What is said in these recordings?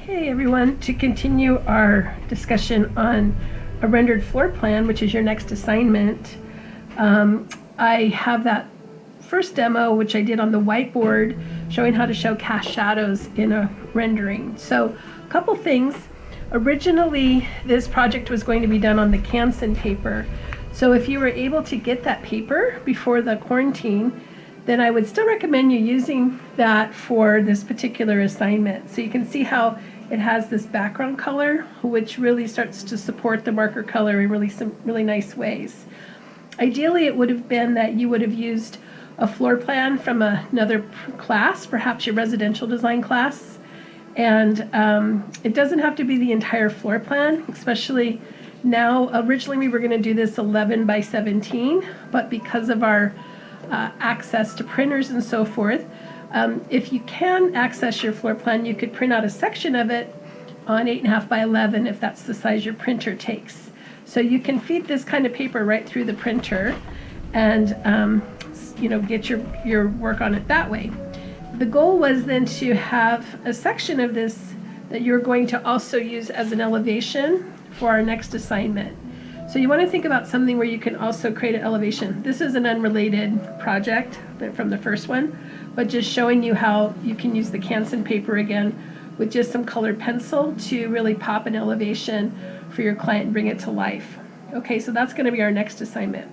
Hey everyone, to continue our discussion on a rendered floor plan, which is your next assignment, I have that first demo, which I did on the whiteboard, showing how to show cast shadows in a rendering. So a couple things. Originally, this project was going to be done on the Canson paper. So if you were able to get that paper before the quarantine, then I would still recommend you using that for this particular assignment. So you can see how it has this background color, which really starts to support the marker color in really nice ways. Ideally, it would have been that you would have used a floor plan from another class, perhaps your residential design class. And it doesn't have to be the entire floor plan, especially now. Originally, we were going to do this 11 by 17, but because of our access to printers and so forth, if you can access your floor plan, you could print out a section of it on 8.5 by 11 if that's the size your printer takes. So you can feed this kind of paper right through the printer and get your work on it that way. The goal was then to have a section of this that you're going to also use as an elevation for our next assignment. So you want to think about something where you can also create an elevation. This is an unrelated project from the first one, but just showing you how you can use the Canson paper again with just some colored pencil to really pop an elevation for your client and bring it to life. Okay, so that's going to be our next assignment.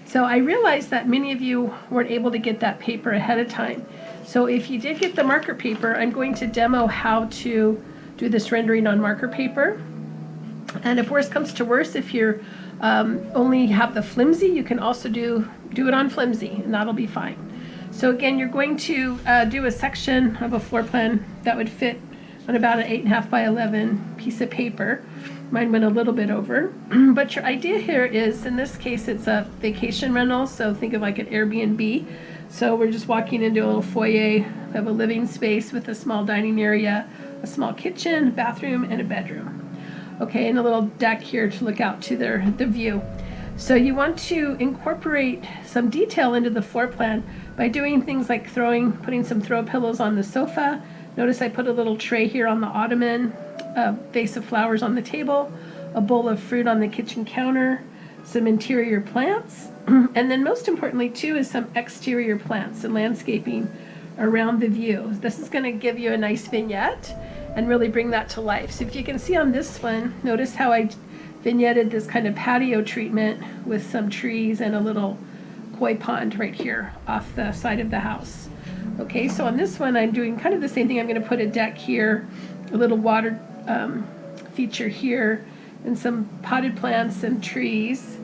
So I realized that many of you weren't able to get that paper ahead of time. So if you did get the marker paper, I'm going to demo how to do this rendering on marker paper. And if worse comes to worse, if you're only have the flimsy, you can also do it on flimsy, and that'll be fine. So again, you're going to do a section of a floor plan that would fit on about an 8.5 by 11 piece of paper. Mine went a little bit over, but your idea here is, in this case, it's a vacation rental, so think of like an Airbnb. So we're just walking into a little foyer of a living space with a small dining area, a small kitchen, bathroom, and a bedroom. Okay, and a little deck here to look out to the view. So you want to incorporate some detail into the floor plan by doing things like putting some throw pillows on the sofa. Notice I put a little tray here on the ottoman, a vase of flowers on the table, a bowl of fruit on the kitchen counter, some interior plants, and then most importantly too is some exterior plants and landscaping around the view. This is going to give you a nice vignette and really bring that to life. So if you can see on this one, notice how I vignetted this kind of patio treatment with some trees and a little koi pond right here off the side of the house. Okay, so on this one I'm doing kind of the same thing. I'm going to put a deck here, a little water feature here, and some potted plants and trees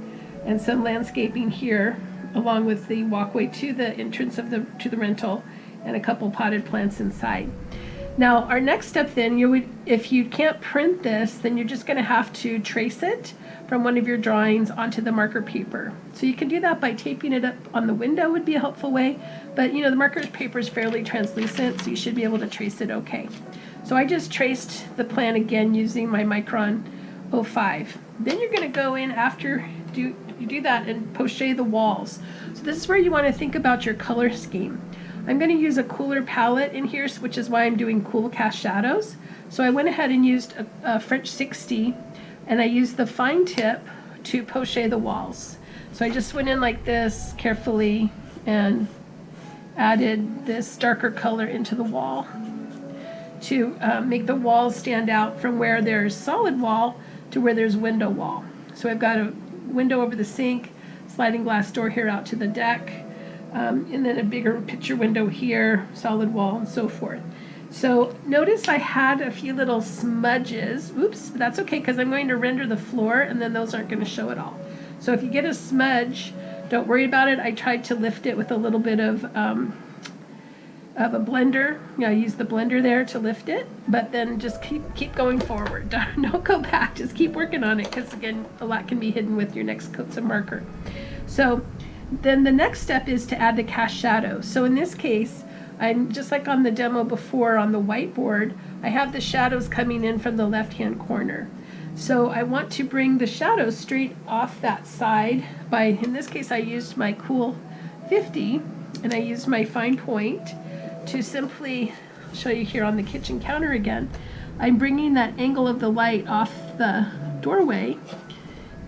and some landscaping here along with the walkway to the entrance of to the rental and a couple potted plants inside. Now, our next step then, if you can't print this, then you're just going to have to trace it from one of your drawings onto the marker paper. So you can do that by taping it up on the window would be a helpful way, but the marker paper is fairly translucent, so you should be able to trace it okay. So I just traced the plan again using my Micron 05. Then you're going to go in after you do that and poche the walls. So this is where you want to think about your color scheme. I'm going to use a cooler palette in here, which is why I'm doing cool cast shadows. So I went ahead and used a French 60, and I used the fine tip to poche the walls. So I just went in like this carefully and added this darker color into the wall to make the walls stand out from where there's solid wall to where there's window wall. So I've got a window over the sink, sliding glass door here out to the deck, and then a bigger picture window here, solid wall, and so forth. So notice I had a few little smudges. Oops, but that's okay because I'm going to render the floor and then those aren't going to show at all. So if you get a smudge, don't worry about it. I tried to lift it with a little bit of a blender. I use the blender there to lift it, but then just keep going forward. Don't go back, just keep working on it because again, a lot can be hidden with your next coats of marker. So then the next step is to add the cast shadow. So in this case, I'm just like on the demo before on the whiteboard, I have the shadows coming in from the left-hand corner. So I want to bring the shadows straight off that side by, in this case, I used my Cool 50 and I used my fine point to simply show you here on the kitchen counter again. I'm bringing that angle of the light off the doorway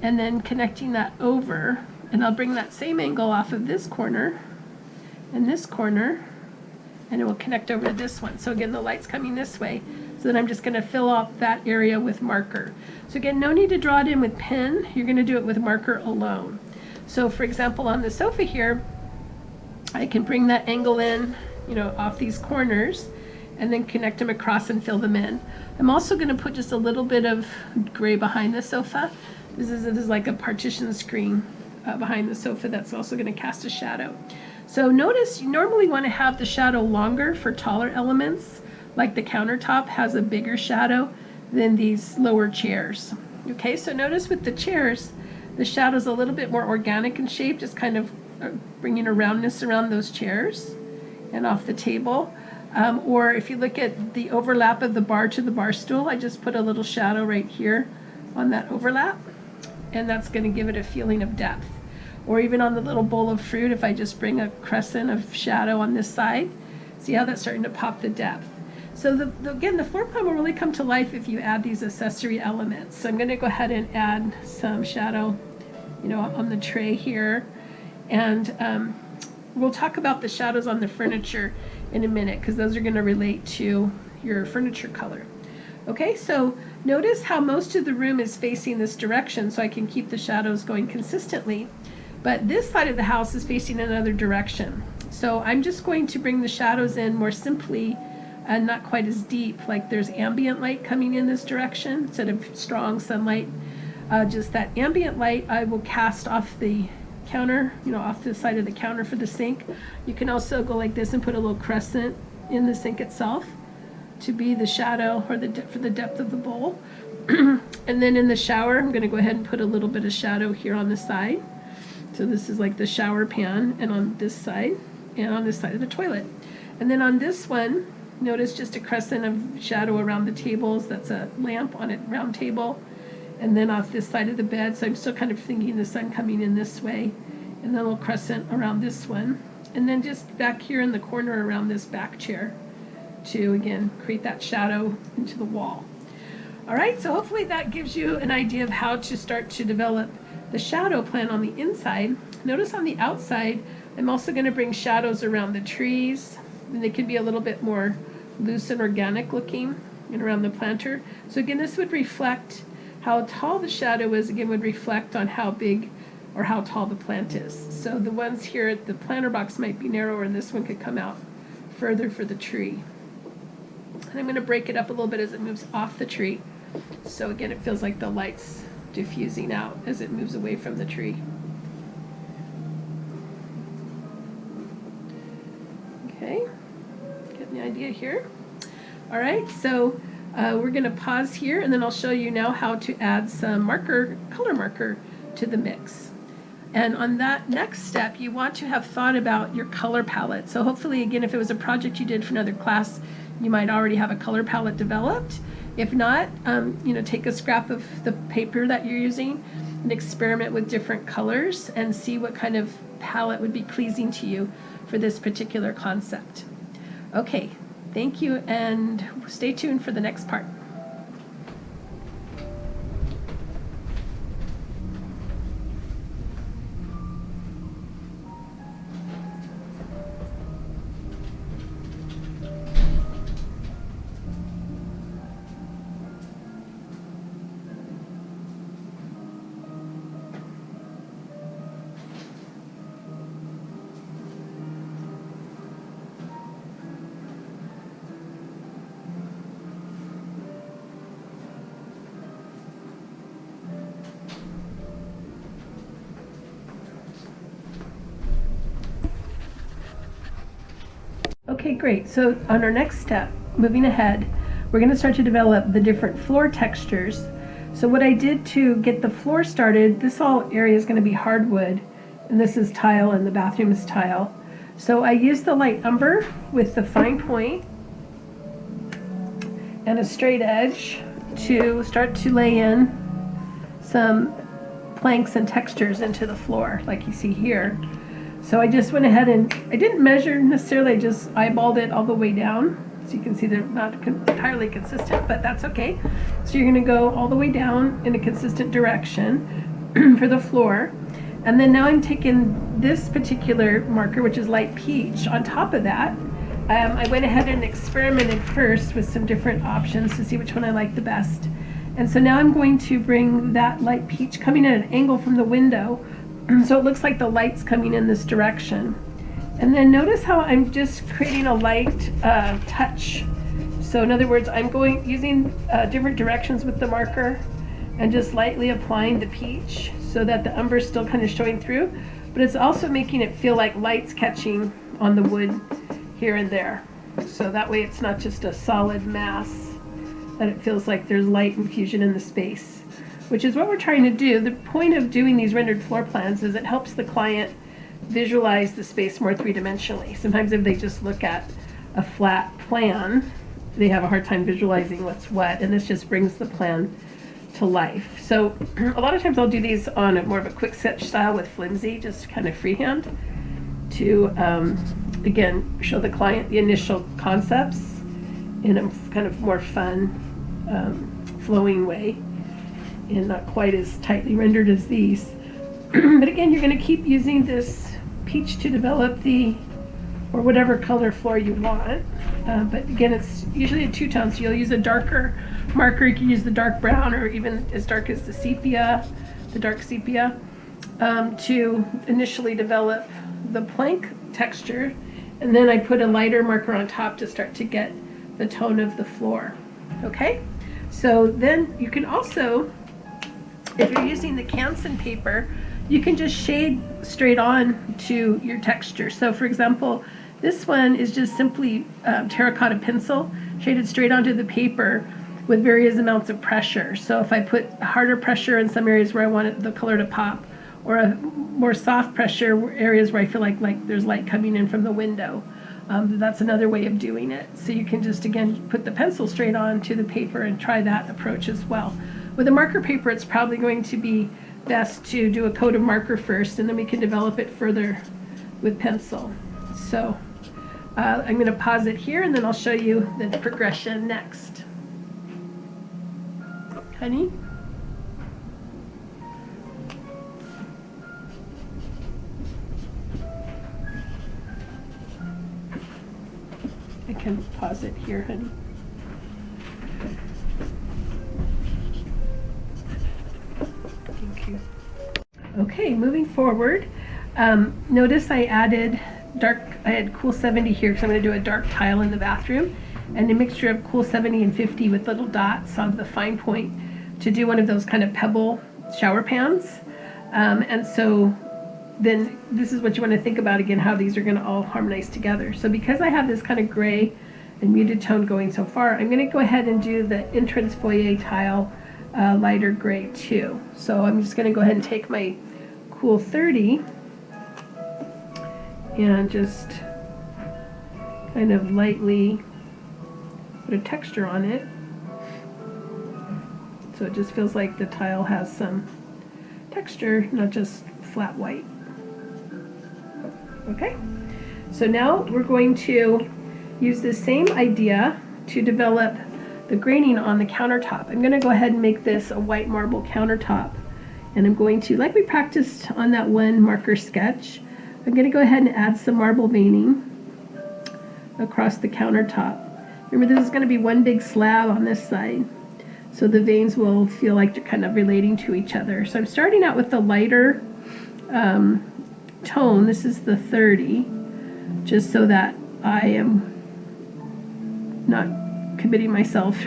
and then connecting that over, and I'll bring that same angle off of this corner and this corner, and it will connect over to this one. So again, the light's coming this way. So then I'm just going to fill out that area with marker. So again, no need to draw it in with pen. You're going to do it with marker alone. So for example, on the sofa here, I can bring that angle in, you know, off these corners and then connect them across and fill them in. I'm also going to put just a little bit of gray behind the sofa. This is like a partition screen behind the sofa that's also going to cast a shadow. So notice you normally want to have the shadow longer for taller elements, like the countertop has a bigger shadow than these lower chairs. Okay, so notice with the chairs, the shadow's a little bit more organic in shape, just kind of bringing a roundness around those chairs and off the table. Or if you look at the overlap of the bar to the bar stool, I just put a little shadow right here on that overlap, and that's going to give it a feeling of depth. Or even on the little bowl of fruit, if I just bring a crescent of shadow on this side, see how that's starting to pop the depth. So again, the floor plan will really come to life if you add these accessory elements. So I'm going to go ahead and add some shadow, you know, on the tray here. And we'll talk about the shadows on the furniture in a minute, because those are going to relate to your furniture color. Okay, so notice how most of the room is facing this direction, so I can keep the shadows going consistently. But this side of the house is facing another direction. So I'm just going to bring the shadows in more simply and not quite as deep, like there's ambient light coming in this direction instead of strong sunlight. Just that ambient light I will cast off the counter, you know, off the side of the counter for the sink. You can also go like this and put a little crescent in the sink itself to be the shadow or for the depth of the bowl. And then in the shower, I'm going to go ahead and put a little bit of shadow here on the side. So this is like the shower pan, and on this side, and on this side of the toilet. And then on this one, notice just a crescent of shadow around the tables. That's a lamp on a round table. And then off this side of the bed, so I'm still kind of thinking the sun coming in this way. And then a little crescent around this one. And then just back here in the corner around this back chair to, again, create that shadow into the wall. All right, so hopefully that gives you an idea of how to start to develop the shadow plan on the inside. Notice on the outside, I'm also going to bring shadows around the trees, and they can be a little bit more loose and organic looking, and around the planter. So again, this would reflect how tall the shadow is, again, would reflect on how big or how tall the plant is. So the ones here at the planter box might be narrower, and this one could come out further for the tree. And I'm going to break it up a little bit as it moves off the tree. So again, it feels like the light's diffusing out as it moves away from the tree. Okay, getting the idea here. All right, so we're going to pause here, and then I'll show you now how to add some marker, color marker, to the mix. And on that next step, you want to have thought about your color palette. So hopefully, again, if it was a project you did for another class, you might already have a color palette developed. If not, you know, take a scrap of the paper that you're using and experiment with different colors and see what kind of palette would be pleasing to you for this particular concept. Okay, thank you, and stay tuned for the next part. Okay, great. So on our next step, moving ahead, we're going to start to develop the different floor textures. So what I did to get the floor started, this whole area is going to be hardwood, and this is tile, and the bathroom is tile. So I used the light umber with the fine point and a straight edge to start to lay in some planks and textures into the floor, like you see here. So I just went ahead and I didn't measure necessarily, I just eyeballed it all the way down So you can see they're not entirely consistent, but that's okay. So you're going to go all the way down in a consistent direction for the floor. And then now I'm taking this particular marker, which is light peach. On top of that, I went ahead and experimented first with some different options to see which one I like the best. And so now I'm going to bring that light peach coming at an angle from the window, so it looks like the light's coming in this direction. And then notice how I'm just creating a light touch. So in other words, I'm using different directions with the marker and just lightly applying the peach so that the umber is still kind of showing through, but it's also making it feel like light's catching on the wood here and there. So that way it's not just a solid mass, that it feels like there's light infusion in the space, which is what we're trying to do. The point of doing these rendered floor plans is it helps the client visualize the space more three-dimensionally. Sometimes if they just look at a flat plan, they have a hard time visualizing what's what, and this just brings the plan to life. So a lot of times I'll do these on more of a quick sketch style with flimsy, just kind of freehand, to again show the client the initial concepts in a kind of more fun, flowing way, and not quite as tightly rendered as these. But again, you're going to keep using this peach to develop or whatever color floor you want. But again, it's usually a two-tone, so you'll use a darker marker. You can use the dark brown or even as dark as the sepia, the dark sepia, to initially develop the plank texture. And then I put a lighter marker on top to start to get the tone of the floor. Okay? So then you can also, if you're using the Canson paper, you can just shade straight on to your texture. So for example, this one is just simply terracotta pencil shaded straight onto the paper with various amounts of pressure. So if I put harder pressure in some areas where I want the color to pop, or a more soft pressure areas where I feel like there's light coming in from the window, that's another way of doing it. So you can just, again, put the pencil straight on to the paper and try that approach as well. With a marker paper, it's probably going to be best to do a coat of marker first, and then we can develop it further with pencil. So I'm going to pause it here, and then I'll show you the progression next. Honey? I can pause it here, honey. Thank you. Okay, moving forward, notice I added I had Cool 70 here because I'm going to do a dark tile in the bathroom, and a mixture of Cool 70 and 50 with little dots on the fine point to do one of those kind of pebble shower pans. And so then this is what you want to think about again, how these are going to all harmonize together. So because I have this kind of gray and muted tone going so far, I'm going to go ahead and do the entrance foyer tile lighter gray too. So I'm just going to go ahead and take my Cool 30 and just kind of lightly put a texture on it, so it just feels like the tile has some texture, not just flat white. Okay, so now we're going to use the same idea to develop the graining on the countertop. I'm going to go ahead and make this a white marble countertop, and I'm going to, like we practiced on that one marker sketch, I'm going to go ahead and add some marble veining across the countertop. Remember, this is going to be one big slab on this side, so the veins will feel like they're kind of relating to each other. So I'm starting out with the lighter tone. This is the 30, just so that I am not committing myself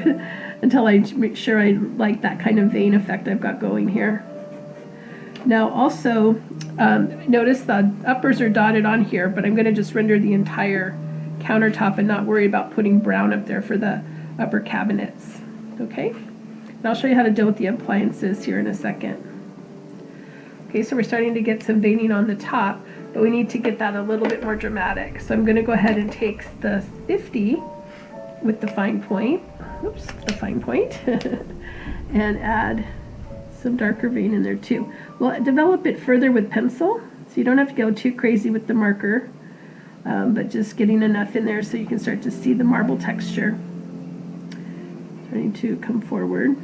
until I make sure I like that kind of vein effect I've got going here. Now also, notice the uppers are dotted on here, but I'm going to just render the entire countertop and not worry about putting brown up there for the upper cabinets. Okay? And I'll show you how to deal with the appliances here in a second. Okay, so we're starting to get some veining on the top, but we need to get that a little bit more dramatic. So I'm going to go ahead and take the 50 with the fine point, oops, the fine point, and add some darker vein in there too. We'll develop it further with pencil, so you don't have to go too crazy with the marker but just getting enough in there so you can start to see the marble texture starting to come forward.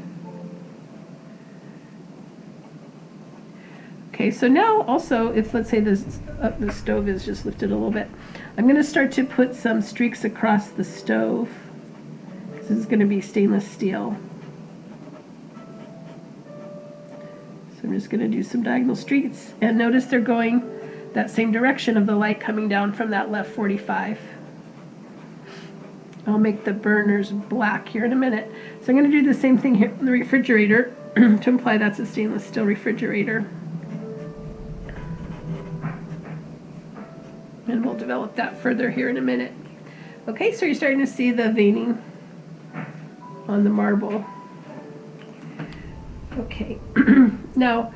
Okay, so now also, if let's say this, the stove is just lifted a little bit, I'm going to start to put some streaks across the stove. This is going to be stainless steel. So I'm just going to do some diagonal streaks, and notice they're going that same direction of the light coming down from that left 45. I'll make the burners black here in a minute. So I'm going to do the same thing here in the refrigerator to imply that's a stainless steel refrigerator. And we'll develop that further here in a minute. Okay, so you're starting to see the veining on the marble. Okay, now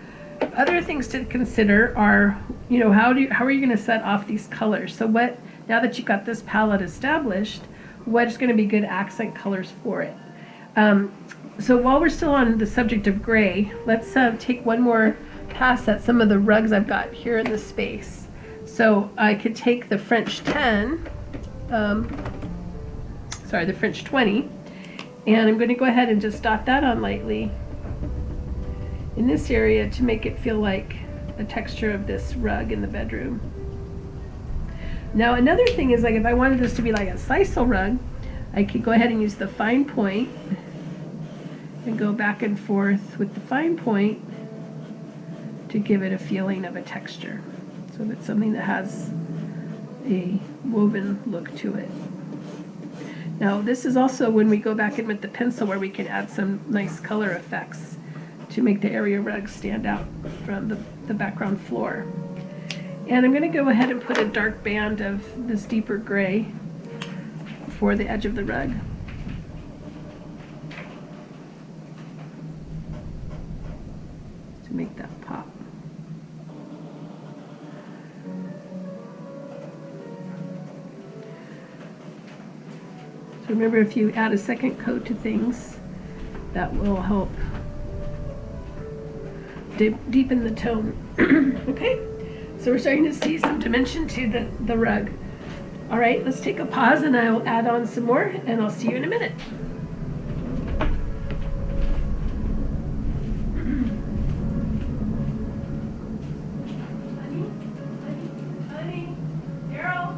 other things to consider are, how are you going to set off these colors? So now that you've got this palette established, what is going to be good accent colors for it? So while we're still on the subject of gray, let's take one more pass at some of the rugs I've got here in the space. So I could take the French 10, the French 20, and I'm going to go ahead and just dot that on lightly in this area to make it feel like the texture of this rug in the bedroom. Now another thing is, like, if I wanted this to be like a sisal rug, I could go ahead and use the fine point and go back and forth with the fine point to give it a feeling of a texture. So if it's something that has a woven look to it. Now this is also when we go back in with the pencil where we can add some nice color effects to make the area rug stand out from the background floor. And I'm going to go ahead and put a dark band of this deeper gray for the edge of the rug. To make that pop. So remember, if you add a second coat to things, that will help deepen the tone. Okay, so we're starting to see some dimension to the rug. All right, let's take a pause and I'll add on some more, and I'll see you in a minute. Honey, Carol.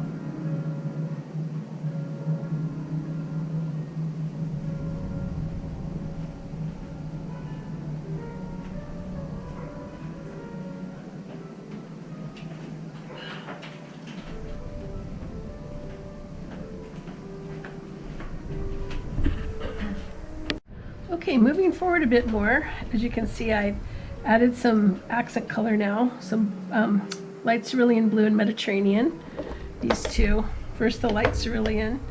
Okay, moving forward a bit more, as you can see, I've added some accent color now, some light cerulean blue and Mediterranean. These two, first the light cerulean,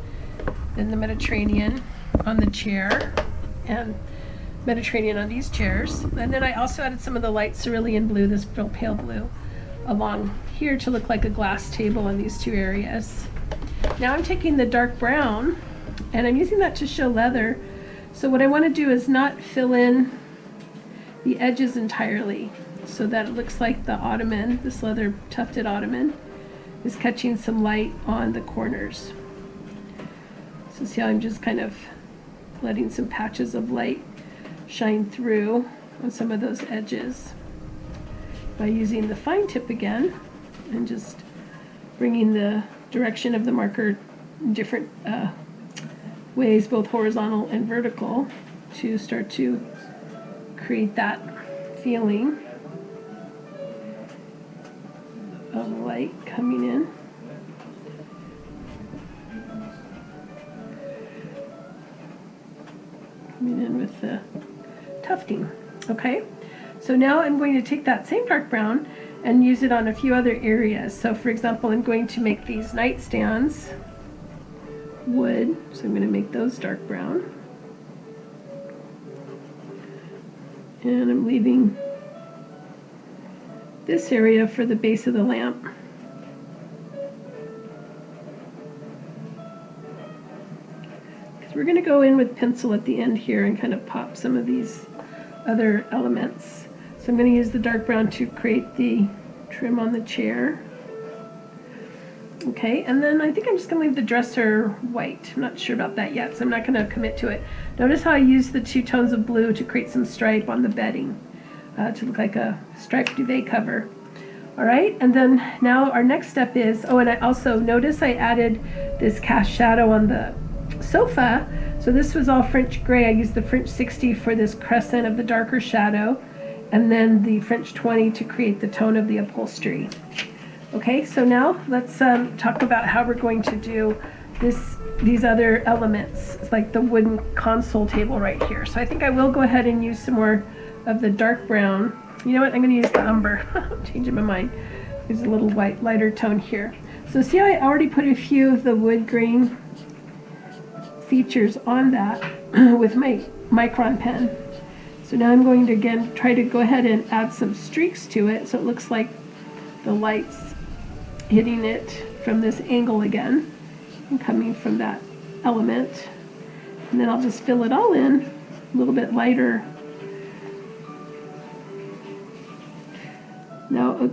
then the Mediterranean on the chair, and Mediterranean on these chairs. And then I also added some of the light cerulean blue, this real pale blue, along here to look like a glass table in these two areas. Now I'm taking the dark brown, and I'm using that to show leather. So what I want to do is not fill in the edges entirely so that it looks like the ottoman, this leather tufted ottoman, is catching some light on the corners. So see how I'm just kind of letting some patches of light shine through on some of those edges by using the fine tip again and just bringing the direction of the marker in different ways, both horizontal and vertical, to start to create that feeling of light coming in. Coming in with the tufting. Okay, so now I'm going to take that same dark brown and use it on a few other areas. So for example, I'm going to make these nightstands wood, so I'm going to make those dark brown, and I'm leaving this area for the base of the lamp. Because we're going to go in with pencil at the end here and kind of pop some of these other elements. So I'm going to use the dark brown to create the trim on the chair. Okay, and then I think I'm just going to leave the dresser white. I'm not sure about that yet, so I'm not going to commit to it. Notice how I use the 2 tones of blue to create some stripe on the bedding to look like a striped duvet cover. All right, and then now our next step is, oh, and I also notice I added this cast shadow on the sofa. So this was all French gray. I used the French 60 for this crescent of the darker shadow, and then the French 20 to create the tone of the upholstery. Okay, so now let's talk about how we're going to do these other elements, like the wooden console table right here. So I think I will go ahead and use some more of the dark brown. You know what, I'm going to use the umber. I'm changing my mind. There's a little white, lighter tone here. So see how I already put a few of the wood grain features on that with my micron pen. So now I'm going to again try to go ahead and add some streaks to it so it looks like the light's hitting it from this angle again and coming from that element. And then I'll just fill it all in a little bit lighter. Now,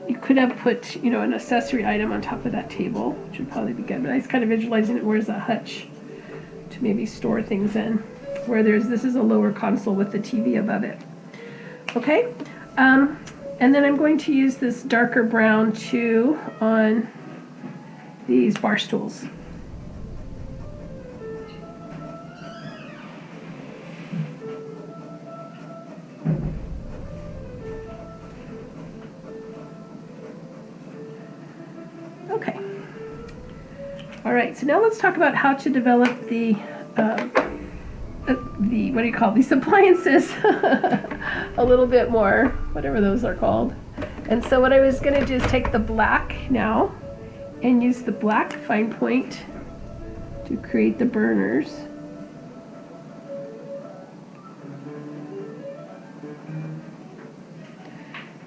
you could have put, you know, an accessory item on top of that table, which would probably be good, but I was kind of visualizing it where there's a hutch to maybe store things in, where this is a lower console with the TV above it. Okay, and then I'm going to use this darker brown too on these bar stools. Okay. All right, so now let's talk about how to develop the what do you call these appliances a little bit more, whatever those are called. And so what I was going to do is take the black now and use the black fine point to create the burners.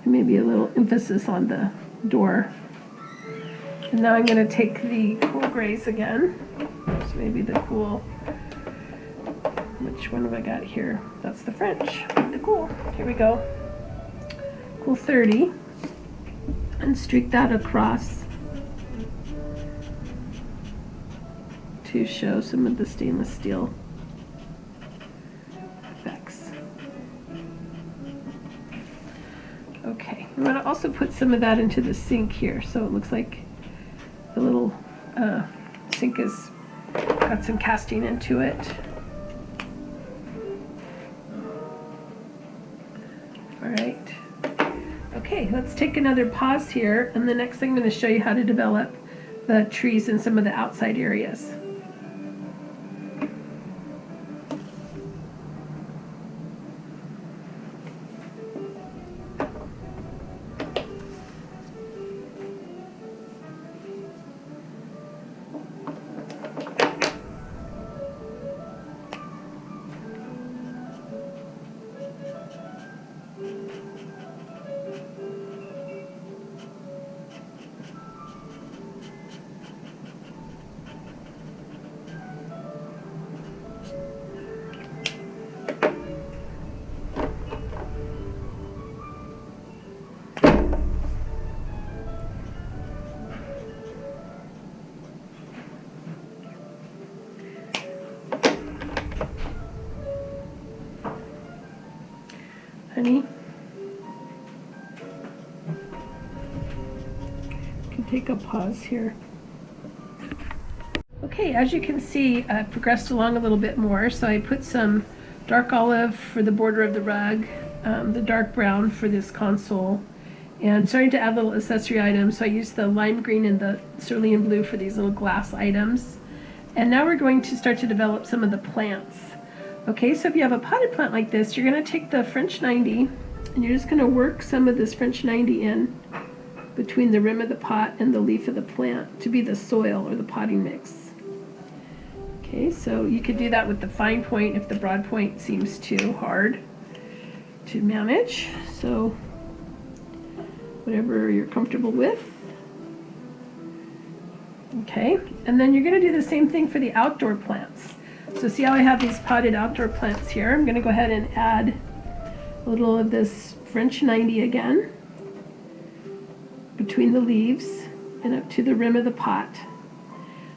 And maybe a little emphasis on the door. And now I'm going to take the cool grays again. So maybe the cool, which one have I got here? That's the French, the cool. Here we go. Cool 30. And streak that across to show some of the stainless steel effects. Okay, I'm going to also put some of that into the sink here so it looks like the little sink has got some casting into it. All right. Okay, let's take another pause here, and the next thing I'm going to show you how to develop the trees in some of the outside areas. Honey, can take a pause here. Okay, as you can see, I've progressed along a little bit more. So I put some dark olive for the border of the rug, the dark brown for this console, and starting to add little accessory items. So I used the lime green and the cerulean blue for these little glass items. And now we're going to start to develop some of the plants. Okay, so if you have a potted plant like this, you're going to take the French 90 and you're just going to work some of this French 90 in between the rim of the pot and the leaf of the plant to be the soil or the potting mix. Okay, so you could do that with the fine point if the broad point seems too hard to manage. So whatever you're comfortable with. Okay, and then you're going to do the same thing for the outdoor plants. So see how I have these potted outdoor plants here? I'm going to go ahead and add a little of this French 90 again between the leaves. and up to the rim of the pot.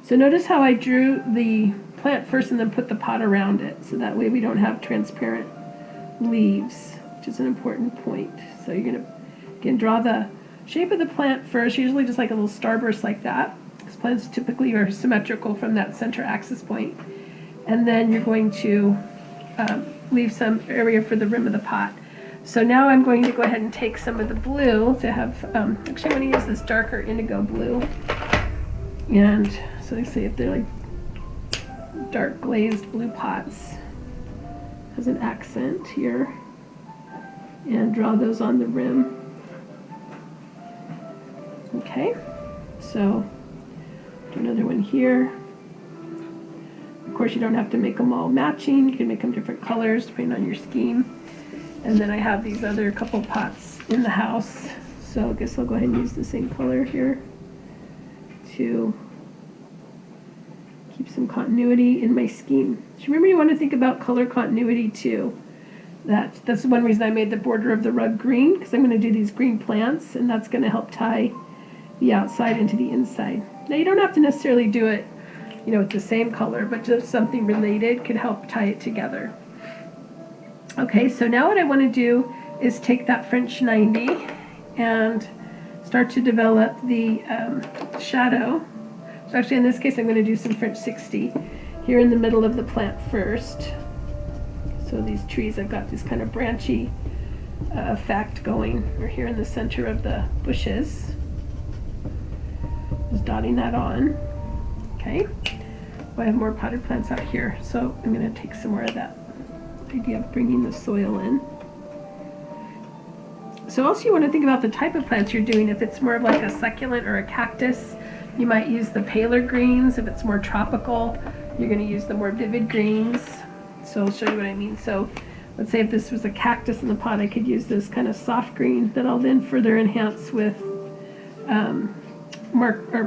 So notice how I drew the plant first and then put the pot around it, so that way we don't have transparent leaves, which is an important point. So you're going to, again, draw the shape of the plant first, usually just like a little starburst like that, because plants typically are symmetrical from that center axis point. And then you're going to leave some area for the rim of the pot. So now I'm going to go ahead and take some of the blue to have, actually I'm going to use this darker indigo blue. And so they say if they're like dark glazed blue pots as an accent here, and draw those on the rim. Okay, so do another one here. Of course, you don't have to make them all matching. You can make them different colors depending on your scheme. And then I have these other couple pots in the house, so I guess I'll go ahead and use the same color here to keep some continuity in my scheme. So remember, you want to think about color continuity too. That's one reason I made the border of the rug green, because I'm going to do these green plants, and that's going to help tie the outside into the inside. Now you don't have to necessarily do it, you know, with the same color, but just something related could help tie it together. Okay, so now what I want to do is take that French 90 and start to develop the shadow. So actually in this case I'm going to do some French 60 here in the middle of the plant first. So these trees, I've got this kind of branchy effect going. We're here in the center of the bushes. Just dotting that on. Okay. Well, I have more potted plants out here, so I'm going to take some more of that idea of bringing the soil in. So also you want to think about the type of plants you're doing. If it's more of like a succulent or a cactus, you might use the paler greens. If it's more tropical, you're going to use the more vivid greens. So I'll show you what I mean. So let's say if this was a cactus in the pot, I could use this kind of soft green that I'll then further enhance with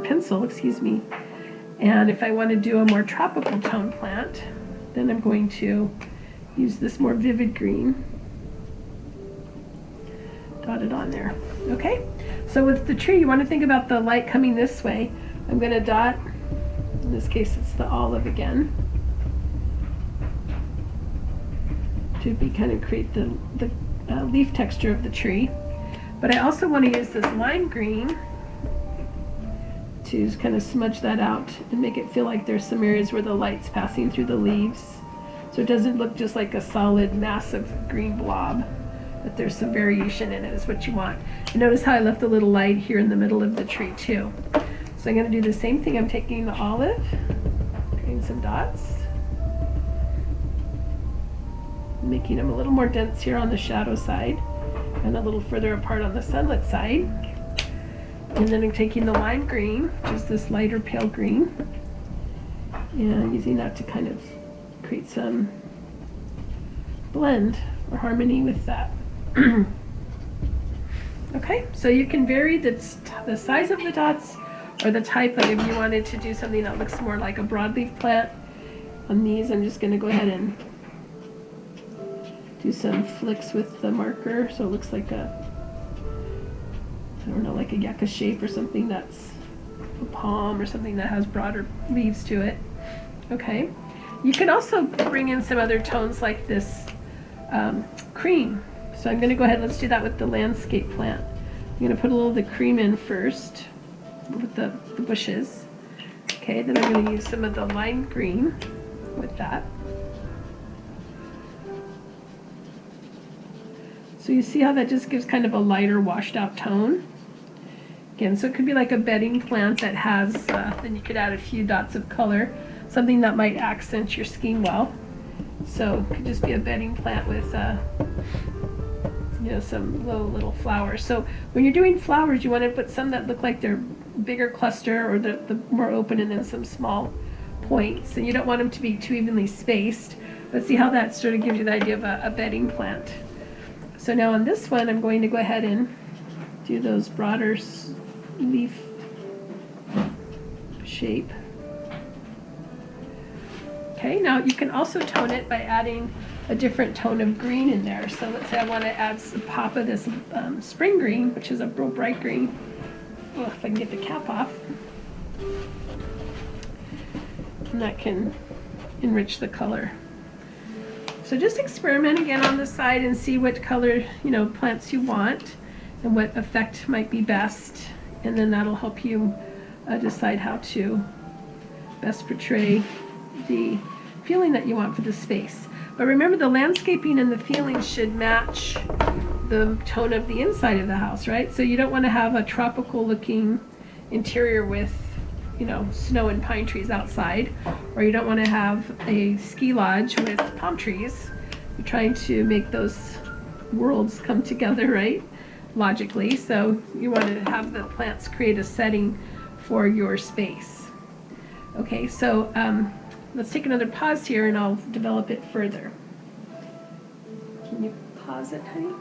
pencil, excuse me. And if I want to do a more tropical tone plant, then I'm going to use this more vivid green. Dot it on there. Okay, so with the tree, you want to think about the light coming this way. I'm going to dot, in this case it's the olive again, to be kind of create the leaf texture of the tree. But I also want to use this lime green to kind of smudge that out and make it feel like there's some areas where the light's passing through the leaves. So it doesn't look just like a solid, massive green blob, but there's some variation in it is what you want. And notice how I left a little light here in the middle of the tree too. So I'm going to do the same thing. I'm taking the olive, creating some dots, making them a little more dense here on the shadow side and a little further apart on the sunlit side. And then I'm taking the lime green, which is this lighter pale green, and using that to kind of create some blend or harmony with that. Okay, so you can vary the size of the dots or the type. Like if you wanted to do something that looks more like a broadleaf plant, on these I'm just going to go ahead and do some flicks with the marker so it looks like a, I don't know, like a yucca shape or something that's a palm or something that has broader leaves to it. Okay. You can also bring in some other tones like this cream. So I'm going to go ahead, let's do that with the landscape plant. I'm going to put a little of the cream in first with the bushes. Okay, then I'm going to use some of the lime green with that. So you see how that just gives kind of a lighter washed out tone? Again, so it could be like a bedding plant that has, then you could add a few dots of color, something that might accent your scheme well. So it could just be a bedding plant with, you know, some little flowers. So when you're doing flowers, you want to put some that look like they're bigger cluster or the more open and then some small points. And you don't want them to be too evenly spaced. But see how that sort of gives you the idea of a bedding plant. So now on this one, I'm going to go ahead and do those broader leaf shape. Okay, now you can also tone it by adding a different tone of green in there. So let's say I want to add a pop of this spring green, which is a real bright green. Well, if I can get the cap off. And that can enrich the color. So just experiment again on the side and see what color, plants you want and what effect might be best. And then that'll help you decide how to best portray the feeling that you want for the space. But remember, the landscaping and the feeling should match the tone of the inside of the house, right? So you don't want to have a tropical looking interior with snow and pine trees outside, or you don't want to have a ski lodge with palm trees. You're trying to make those worlds come together, right? Logically. So you want to have the plants create a setting for your space. Okay, so let's take another pause here and I'll develop it further. Can you pause it, honey?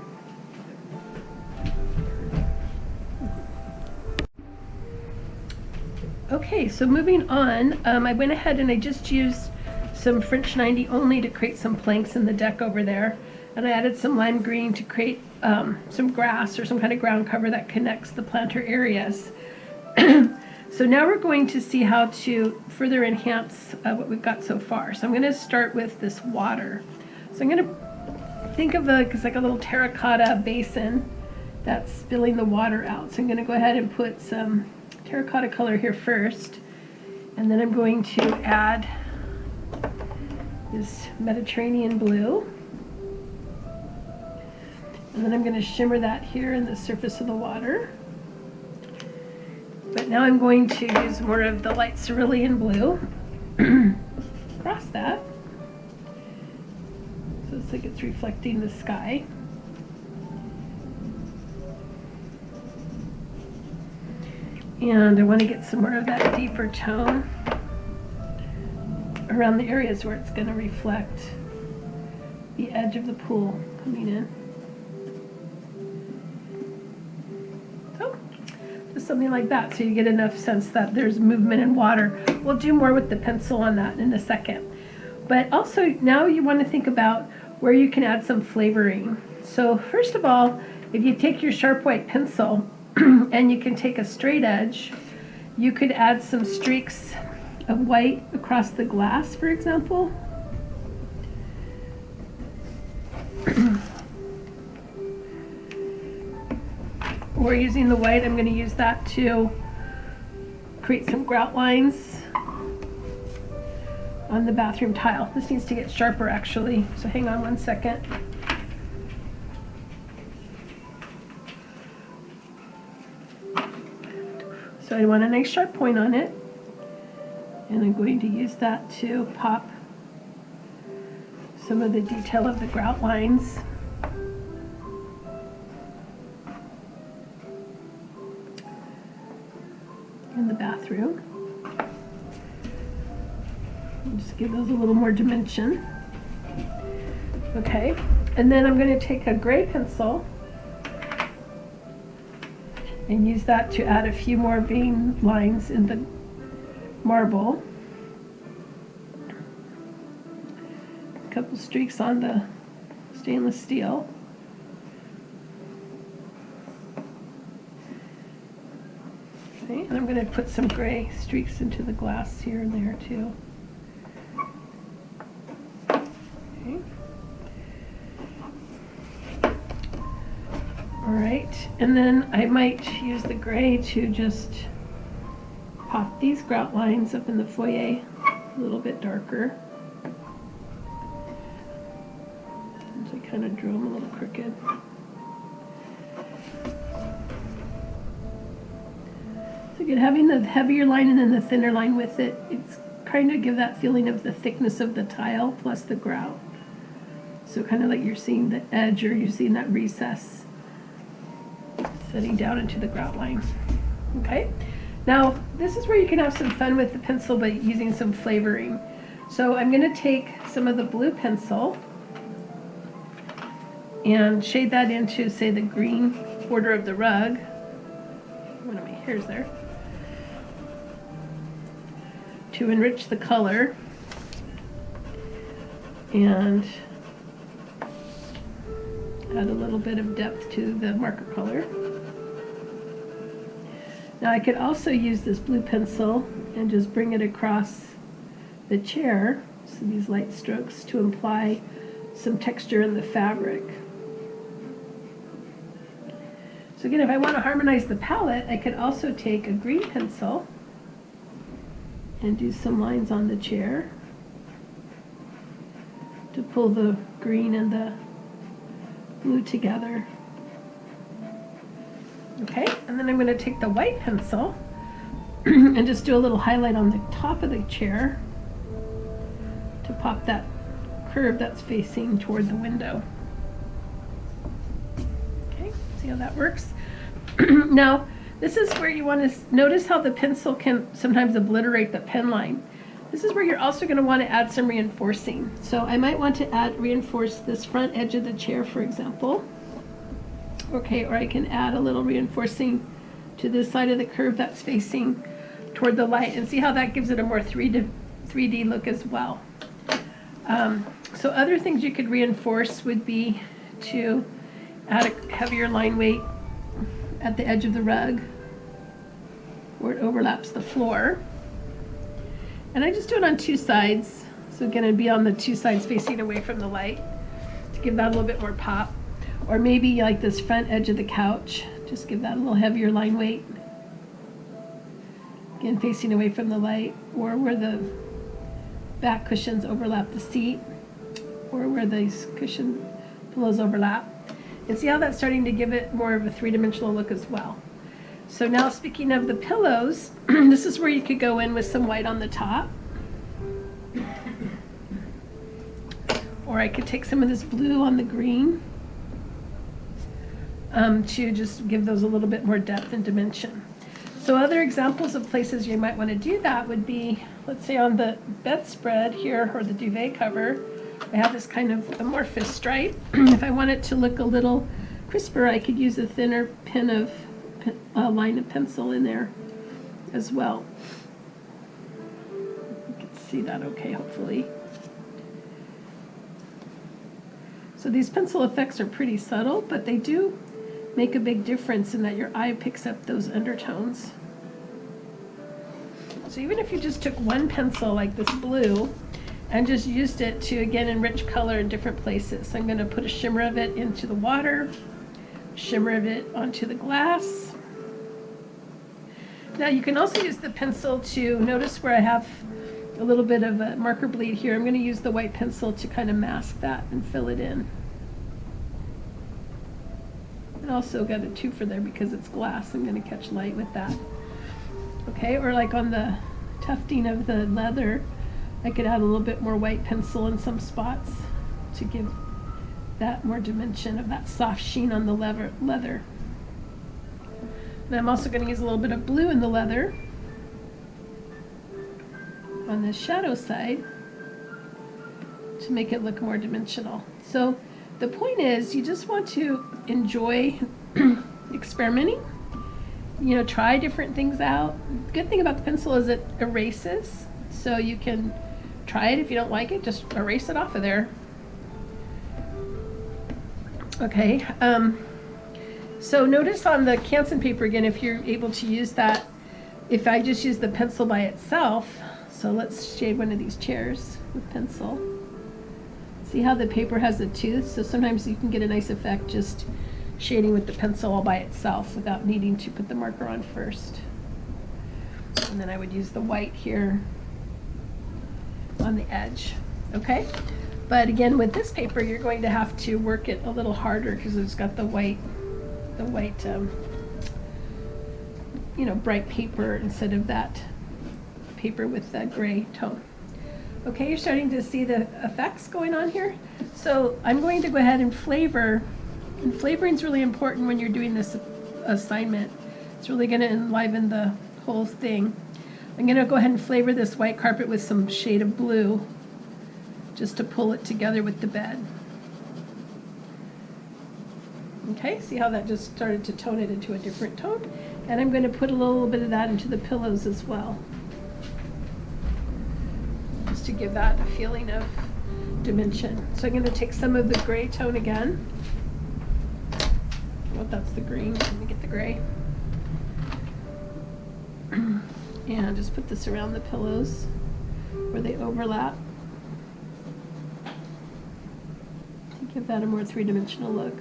Okay, so moving on, I went ahead and I just used some French 90 only to create some planks in the deck over there. And I added some lime green to create some grass or some kind of ground cover that connects the planter areas. So now we're going to see how to further enhance what we've got so far. So I'm going to start with this water. So I'm going to think of it's like a little terracotta basin that's spilling the water out. So I'm going to go ahead and put some terracotta color here first, and then I'm going to add this Mediterranean blue, and then I'm going to shimmer that here in the surface of the water. But now I'm going to use more of the light cerulean blue across that, so it's like it's reflecting the sky. And I want to get some more of that deeper tone around the areas where it's going to reflect the edge of the pool coming in. So, just something like that, so you get enough sense that there's movement in water. We'll do more with the pencil on that in a second. But also, now you want to think about where you can add some flavoring. So first of all, if you take your sharp white pencil, and you can take a straight edge, you could add some streaks of white across the glass, for example. Or using the white, I'm going to use that to create some grout lines on the bathroom tile. This needs to get sharper actually, so hang on one second. So I want a nice sharp point on it, and I'm going to use that to pop some of the detail of the grout lines. In the bathroom. And just give those a little more dimension. Okay, and then I'm going to take a gray pencil and use that to add a few more vein lines in the marble. A couple streaks on the stainless steel. Okay, and I'm going to put some gray streaks into the glass here and there too. Okay. Alright, and then I might use the gray to just pop these grout lines up in the foyer a little bit darker. And so I kind of drew them a little crooked. So again, having the heavier line and then the thinner line with it, it's kind of give that feeling of the thickness of the tile plus the grout. So kind of like you're seeing the edge or you're seeing that recess setting down into the grout line. Okay, now this is where you can have some fun with the pencil by using some flavoring. So I'm going to take some of the blue pencil and shade that into, say, the green border of the rug. One of my hairs there. To enrich the color and add a little bit of depth to the marker color. Now I could also use this blue pencil and just bring it across the chair, so these light strokes, to imply some texture in the fabric. So again, if I want to harmonize the palette, I could also take a green pencil and do some lines on the chair to pull the green and the blue together. Okay, and then I'm going to take the white pencil and just do a little highlight on the top of the chair to pop that curve that's facing toward the window. Okay, see how that works? Now, this is where you want to notice how the pencil can sometimes obliterate the pen line. This is where you're also going to want to add some reinforcing. So I might want to reinforce this front edge of the chair, for example. Okay, or I can add a little reinforcing to this side of the curve that's facing toward the light, and see how that gives it a more 3D look as well. So other things you could reinforce would be to add a heavier line weight at the edge of the rug where it overlaps the floor. And I just do it on two sides. So again, it'd be on the two sides facing away from the light to give that a little bit more pop. Or maybe like this front edge of the couch, just give that a little heavier line weight. Again, facing away from the light, or where the back cushions overlap the seat, or where these cushion pillows overlap. And see how that's starting to give it more of a three-dimensional look as well. So now, speaking of the pillows, this is where you could go in with some white on the top. Or I could take some of this blue on the green to just give those a little bit more depth and dimension. So other examples of places you might want to do that would be, let's say on the bedspread here, or the duvet cover, I have this kind of amorphous stripe. If I want it to look a little crisper, I could use a thinner line of pencil in there as well. You can see that okay, hopefully. So these pencil effects are pretty subtle, but they do make a big difference in that your eye picks up those undertones. So even if you just took one pencil like this blue and just used it to, again, enrich color in different places. I'm going to put a shimmer of it into the water, shimmer of it onto the glass. Now you can also use the pencil to, notice where I have a little bit of a marker bleed here. I'm going to use the white pencil to kind of mask that and fill it in. And also got a twofer there because it's glass. I'm going to catch light with that. Okay, or like on the tufting of the leather, I could add a little bit more white pencil in some spots to give that more dimension of that soft sheen on the leather. And I'm also going to use a little bit of blue in the leather on the shadow side to make it look more dimensional. So the point is, you just want to enjoy experimenting. You know, try different things out. The good thing about the pencil is it erases, so you can try it. If you don't like it, just erase it off of there. Okay, so notice on the Canson paper again, if you're able to use that, if I just use the pencil by itself, so let's shade one of these chairs with pencil. See how the paper has a tooth? So sometimes you can get a nice effect just shading with the pencil all by itself without needing to put the marker on first. And then I would use the white here on the edge, okay? But again, with this paper, you're going to have to work it a little harder because it's got the white, you know, bright paper instead of that paper with that gray tone. Okay, you're starting to see the effects going on here. So I'm going to go ahead and flavor. And flavoring is really important when you're doing this assignment. It's really going to enliven the whole thing. I'm going to go ahead and flavor this white carpet with some shade of blue just to pull it together with the bed. Okay, see how that just started to tone it into a different tone? And I'm going to put a little bit of that into the pillows as well, just to give that a feeling of dimension. So I'm going to take some of the gray tone again. Well, that's the green. Let me get the gray. And just put this around the pillows where they overlap to give that a more three-dimensional look.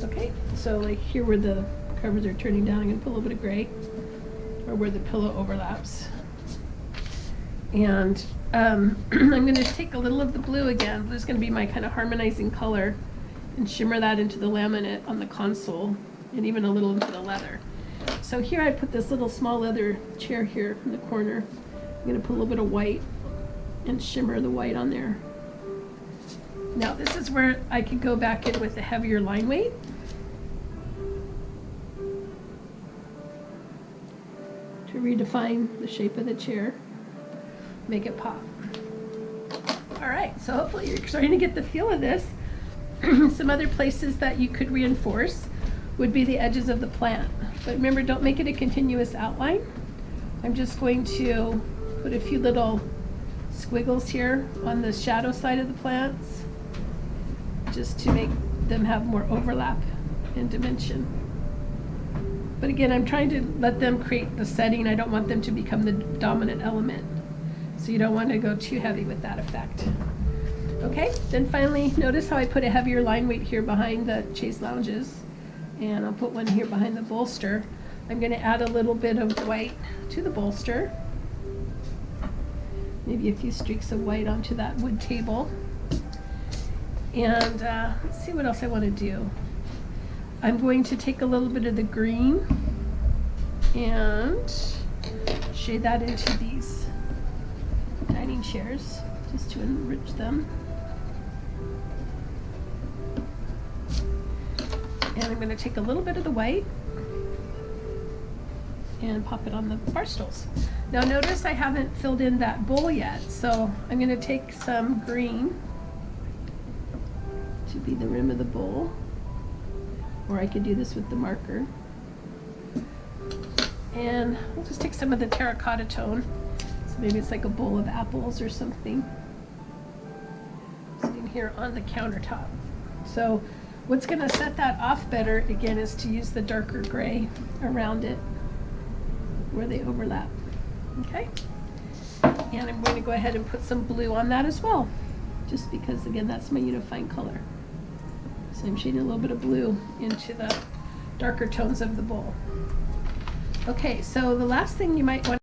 Okay, so like here where the covers are turning down, I'm going to put a little bit of gray, or where the pillow overlaps. And I'm going to take a little of the blue again. Blue is going to be my kind of harmonizing color, and shimmer that into the laminate on the console, and even a little into the leather. So here I put this little small leather chair here in the corner. I'm going to put a little bit of white and shimmer the white on there. Now this is where I could go back in with a heavier line weight. To redefine the shape of the chair, make it pop. All right, so hopefully you're starting to get the feel of this. Some other places that you could reinforce would be the edges of the plant. But remember, don't make it a continuous outline. I'm just going to put a few little squiggles here on the shadow side of the plants, just to make them have more overlap in dimension. But again, I'm trying to let them create the setting. I don't want them to become the dominant element. So you don't want to go too heavy with that effect. Okay, then finally, notice how I put a heavier line weight here behind the chaise lounges. And I'll put one here behind the bolster. I'm going to add a little bit of white to the bolster. Maybe a few streaks of white onto that wood table. And let's see what else I want to do. I'm going to take a little bit of the green and shade that into these dining chairs, just to enrich them. And I'm going to take a little bit of the white and pop it on the bar stools. Now notice I haven't filled in that bowl yet, so I'm going to take some green to be the rim of the bowl, or I could do this with the marker. And we'll just take some of the terracotta tone, so maybe it's like a bowl of apples or something, sitting here on the countertop. So what's going to set that off better, again, is to use the darker gray around it where they overlap. Okay? And I'm going to go ahead and put some blue on that as well, just because, again, that's my unifying color. So I'm shading a little bit of blue into the darker tones of the bowl. Okay, so the last thing you might want